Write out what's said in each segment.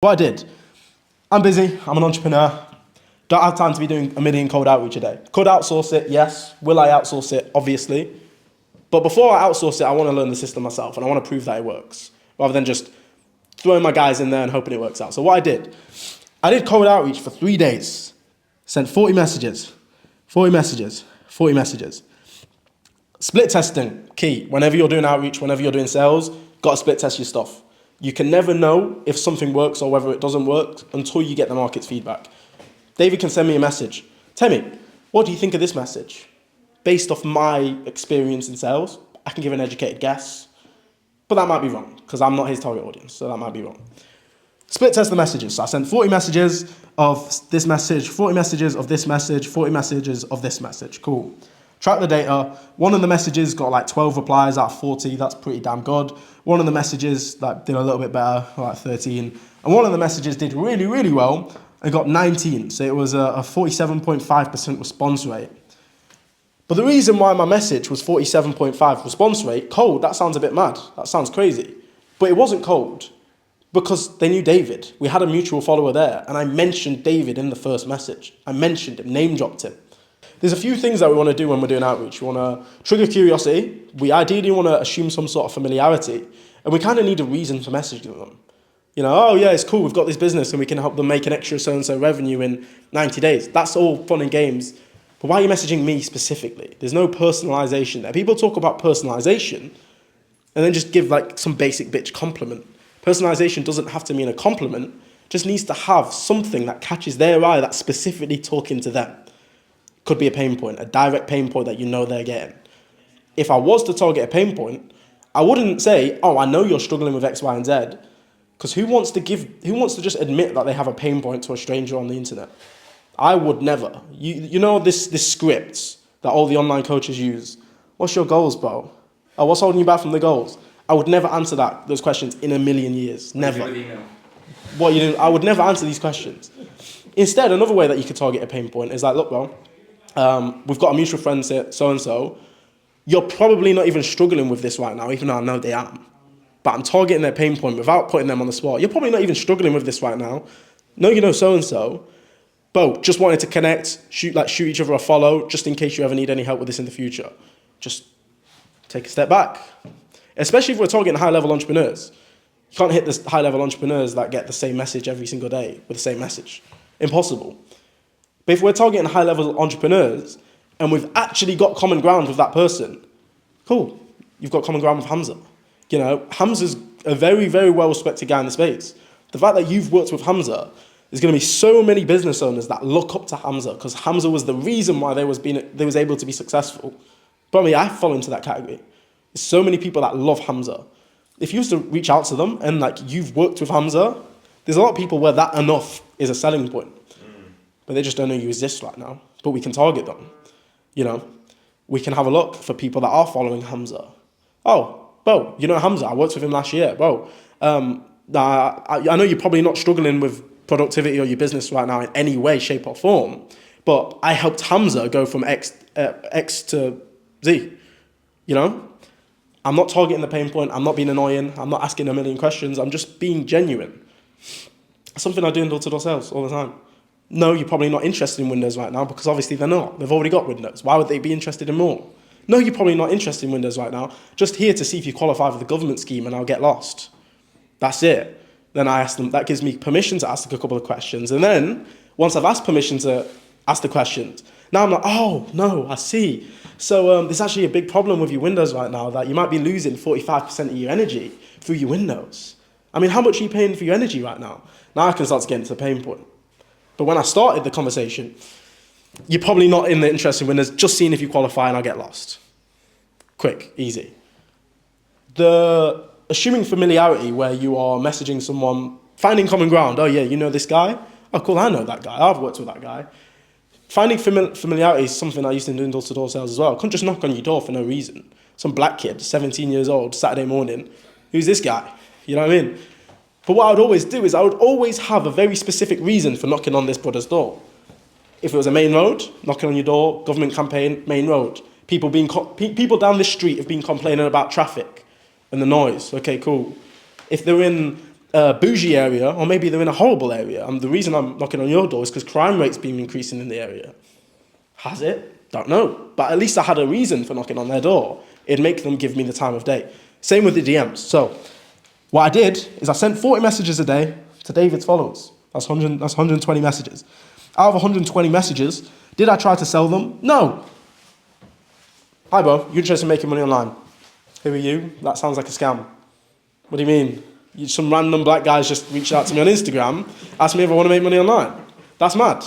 What I did, I'm busy, I'm an entrepreneur, don't have time to be doing a million cold outreach a day. Could outsource it, yes. Will I outsource it? Obviously. But before I outsource it, I want to learn the system myself and I want to prove that it works, rather than just throwing my guys in there and hoping it works out. So what I did cold outreach for 3 days, sent 40 messages, 40 messages, 40 messages. Split testing, key. Whenever you're doing outreach, whenever you're doing sales, got to split test your stuff. You can never know if something works or whether it doesn't work until you get the market's feedback. David can send me a message. Tell me, what do you think of this message? Based off my experience in sales, I can give an educated guess, but that might be wrong because I'm not his target audience, so that might be wrong. Split test the messages. So I sent 40 messages of this message, 40 messages of this message, 40 messages of this message. Cool. Track the data. One of the messages got like 12 replies out of 40. That's pretty damn good. One of the messages did a little bit better, like 13. And one of the messages did really, really well and got 19. So it was a 47.5% response rate. But the reason why my message was 47.5 response rate, cold, that sounds a bit mad. That sounds crazy. But it wasn't cold because they knew David. We had a mutual follower there and I mentioned David in the first message. I mentioned him, name dropped him. There's a few things that we want to do when we're doing outreach. We want to trigger curiosity. We ideally want to assume some sort of familiarity. And we kind of need a reason for messaging them. You know, oh yeah, it's cool, we've got this business and we can help them make an extra so-and-so revenue in 90 days. That's all fun and games. But why are you messaging me specifically? There's no personalization there. People talk about personalization and then just give like some basic bitch compliment. Personalization doesn't have to mean a compliment, just needs to have something that catches their eye that's specifically talking to them. Could be a pain point, a direct pain point that you know they're getting. If I was to target a pain point, I wouldn't say, oh, I know you're struggling with X, Y, and Z, because who wants to just admit that they have a pain point to a stranger on the internet? I would never. You know this script that all the online coaches use. What's your goals, bro? Oh, what's holding you back from the goals? I would never answer those questions in a million years. Never. What you do? I would never answer these questions. Instead, another way that you could target a pain point is like, look, bro, we've got a mutual friend, so-and-so. You're probably not even struggling with this right now, even though I know they are. But I'm targeting their pain point without putting them on the spot. You're probably not even struggling with this right now. No, you know so-and-so. But just wanted to connect, shoot each other a follow, just in case you ever need any help with this in the future. Just take a step back. Especially if we're targeting high-level entrepreneurs. You can't hit the high-level entrepreneurs that get the same message every single day with the same message. Impossible. But if we're targeting high-level entrepreneurs and we've actually got common ground with that person, cool, you've got common ground with Hamza. You know, Hamza's a very, very well-respected guy in the space. The fact that you've worked with Hamza, there's going to be so many business owners that look up to Hamza because Hamza was the reason why they was able to be successful. Probably I fall into that category. There's so many people that love Hamza. If you used to reach out to them and like you've worked with Hamza, there's a lot of people where that enough is a selling point. But they just don't know you exist right now. But we can target them. You know, we can have a look for people that are following Hamza. Oh, bro, you know Hamza, I worked with him last year. Bro, I know you're probably not struggling with productivity or your business right now in any way, shape or form, but I helped Hamza go from X to Z. You know, I'm not targeting the pain point. I'm not being annoying. I'm not asking a million questions. I'm just being genuine. Something I do in door-to-door sales all the time. No, you're probably not interested in Windows right now because obviously they're not. They've already got Windows. Why would they be interested in more? No, you're probably not interested in Windows right now. Just here to see if you qualify for the government scheme and I'll get lost. That's it. Then I ask them, that gives me permission to ask a couple of questions. And then once I've asked permission to ask the questions, now I'm like, oh, no, I see. So there's actually a big problem with your Windows right now that you might be losing 45% of your energy through your Windows. I mean, how much are you paying for your energy right now? Now I can start to get into the pain point. But when I started the conversation, you're probably not in the interest in Windows, just seeing if you qualify and I'll get lost. Quick, easy. The assuming familiarity where you are messaging someone, finding common ground. Oh yeah, you know this guy? Oh cool, I know that guy. I've worked with that guy. Finding familiarity is something I used to do in door-to-door sales as well. I couldn't just knock on your door for no reason. Some black kid, 17 years old, Saturday morning, who's this guy? You know what I mean? But what I would always do is I would always have a very specific reason for knocking on this brother's door. If it was a main road, knocking on your door, government campaign, main road. People people down this street have been complaining about traffic and the noise. Okay, cool. If they're in a bougie area, or maybe they're in a horrible area. And the reason I'm knocking on your door is because crime rate's been increasing in the area. Has it? Don't know. But at least I had a reason for knocking on their door. It'd make them give me the time of day. Same with the DMs. So what I did is I sent 40 messages a day to David's followers. That's 120 messages. Out of 120 messages, did I try to sell them? No. Hi, bro. You interested in making money online? Who are you? That sounds like a scam. What do you mean? Some random black guys just reached out to me on Instagram, asked me if I want to make money online. That's mad.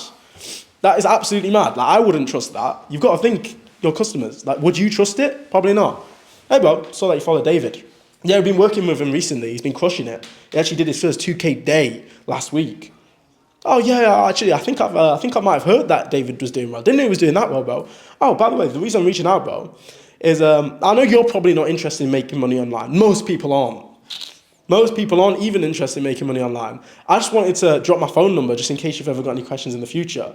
That is absolutely mad. Like, I wouldn't trust that. You've got to think your customers. Like, would you trust it? Probably not. Hey, bro, saw that you follow David. Yeah, we've been working with him recently. He's been crushing it. He actually did his first 2K day last week. Oh, yeah, actually, I think I might have heard that David was doing well. Didn't know he was doing that well, bro. Oh, by the way, the reason I'm reaching out, bro, is I know you're probably not interested in making money online. Most people aren't. Most people aren't even interested in making money online. I just wanted to drop my phone number just in case you've ever got any questions in the future.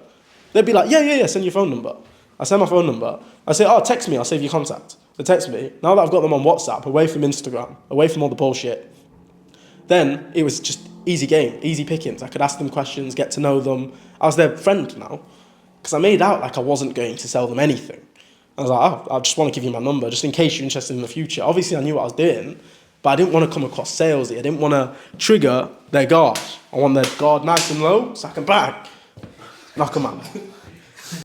They'd be like, yeah, send your phone number. I send my phone number. I say, oh, text me, I'll save your contact. They text me. Now that I've got them on WhatsApp, away from Instagram, away from all the bullshit, then it was just easy game, easy pickings. I could ask them questions, get to know them. I was their friend now. Because I made out like I wasn't going to sell them anything. I was like, oh, I just want to give you my number, just in case you're interested in the future. Obviously, I knew what I was doing, but I didn't want to come across salesy. I didn't want to trigger their guard. I want their guard nice and low, so I can bang, knock them out.